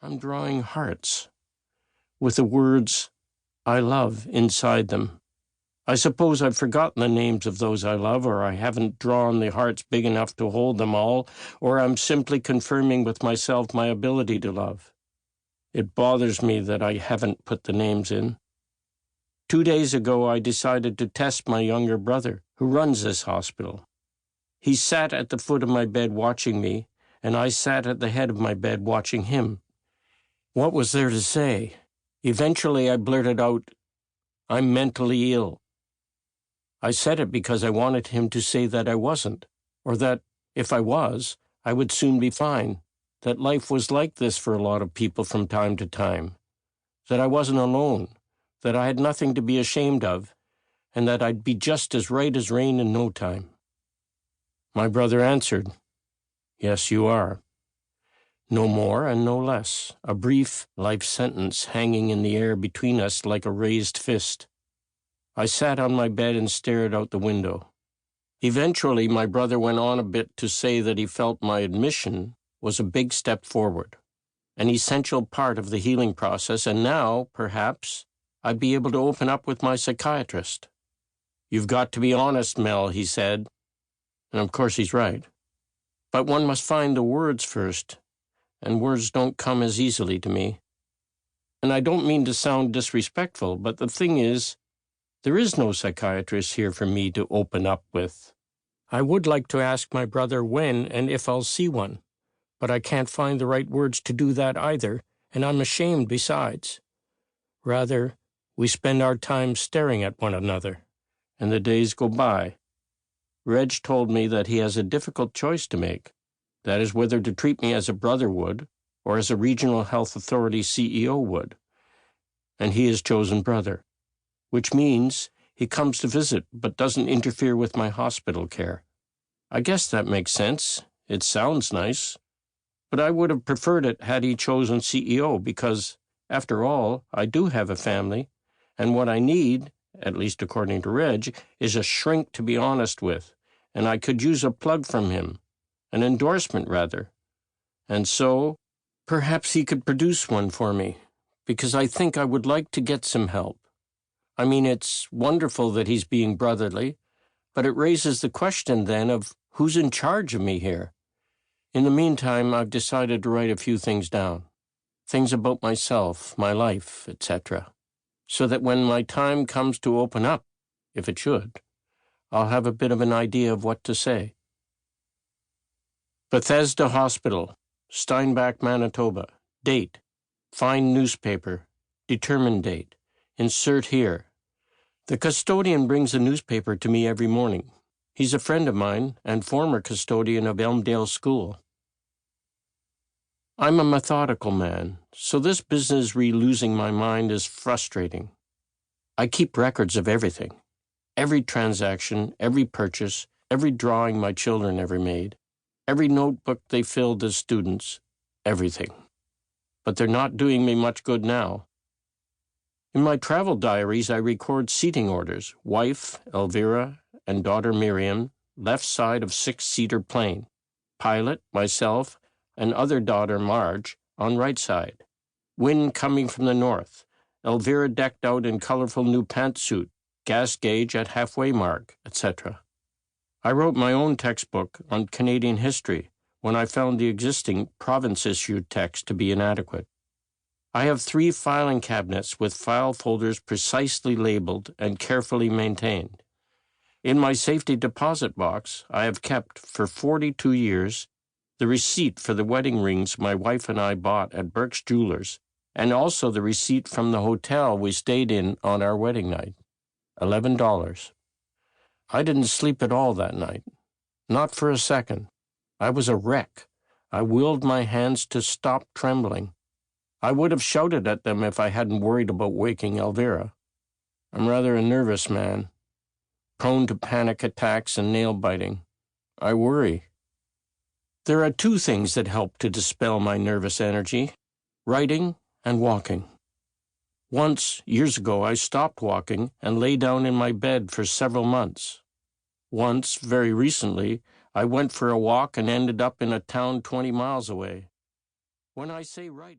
I'm drawing hearts with the words I love inside them. I suppose I've forgotten the names of those I love, or I haven't drawn the hearts big enough to hold them all, or I'm simply confirming with myself my ability to love. It bothers me that I haven't put the names in. 2 days ago, I decided to test my younger brother, who runs this hospital. He sat at the foot of my bed watching me, and I sat at the head of my bed watching him. What was there to say? Eventually, I blurted out, "I'm mentally ill." I said it because I wanted him to say that I wasn't, or that, if I was, I would soon be fine, that life was like this for a lot of people from time to time, that I wasn't alone, that I had nothing to be ashamed of, and that I'd be just as right as rain in no time. My brother answered, "Yes, you are." No more and no less, a brief life sentence hanging in the air between us like a raised fist. I sat on my bed and stared out the window. Eventually, my brother went on a bit to say that he felt my admission was a big step forward, an essential part of the healing process, and now, perhaps, I'd be able to open up with my psychiatrist. "You've got to be honest, Mel," he said. And of course he's right. But one must find the words first, and words don't come as easily to me. And I don't mean to sound disrespectful, but the thing is, there is no psychiatrist here for me to open up with. I would like to ask my brother when and if I'll see one, but I can't find the right words to do that either, and I'm ashamed besides. Rather, we spend our time staring at one another, and the days go by. Reg told me that he has a difficult choice to make. That is, whether to treat me as a brother would, or as a regional health authority CEO would. And he has chosen brother, which means he comes to visit but doesn't interfere with my hospital care. I guess that makes sense. It sounds nice. But I would have preferred it had he chosen CEO because, after all, I do have a family, and what I need, at least according to Reg, is a shrink to be honest with, and I could use a plug from him, an endorsement rather. And so, perhaps he could produce one for me, because I think I would like to get some help. I mean, it's wonderful that he's being brotherly, but it raises the question then of who's in charge of me here. In the meantime, I've decided to write a few things down, things about myself, my life, etc., so that when my time comes to open up, if it should, I'll have a bit of an idea of what to say. Bethesda Hospital, Steinbach, Manitoba. Date, find newspaper, determine date, insert here. The custodian brings a newspaper to me every morning. He's a friend of mine and former custodian of Elmdale School. I'm a methodical man, so this business re-losing my mind is frustrating. I keep records of everything. Every transaction, every purchase, every drawing my children ever made, every notebook they filled as students, everything. But they're not doing me much good now. In my travel diaries, I record seating orders: wife, Elvira, and daughter Miriam, left side of 6-seater plane. Pilot, myself, and other daughter Marge, on right side. Wind coming from the north. Elvira decked out in colorful new pantsuit, gas gauge at halfway mark, etc. I wrote my own textbook on Canadian history when I found the existing province-issued text to be inadequate. I have 3 filing cabinets with file folders precisely labeled and carefully maintained. In my safety deposit box, I have kept, for 42 years, the receipt for the wedding rings my wife and I bought at Burke's Jewelers, and also the receipt from the hotel we stayed in on our wedding night. $11. I didn't sleep at all that night. Not for a second. I was a wreck. I willed my hands to stop trembling. I would have shouted at them if I hadn't worried about waking Elvira. I'm rather a nervous man, prone to panic attacks and nail-biting. I worry. There are 2 things that help to dispel my nervous energy: writing and walking. Once, years ago, I stopped walking and lay down in my bed for several months. Once, very recently, I went for a walk and ended up in a town 20 miles away. When I say writing...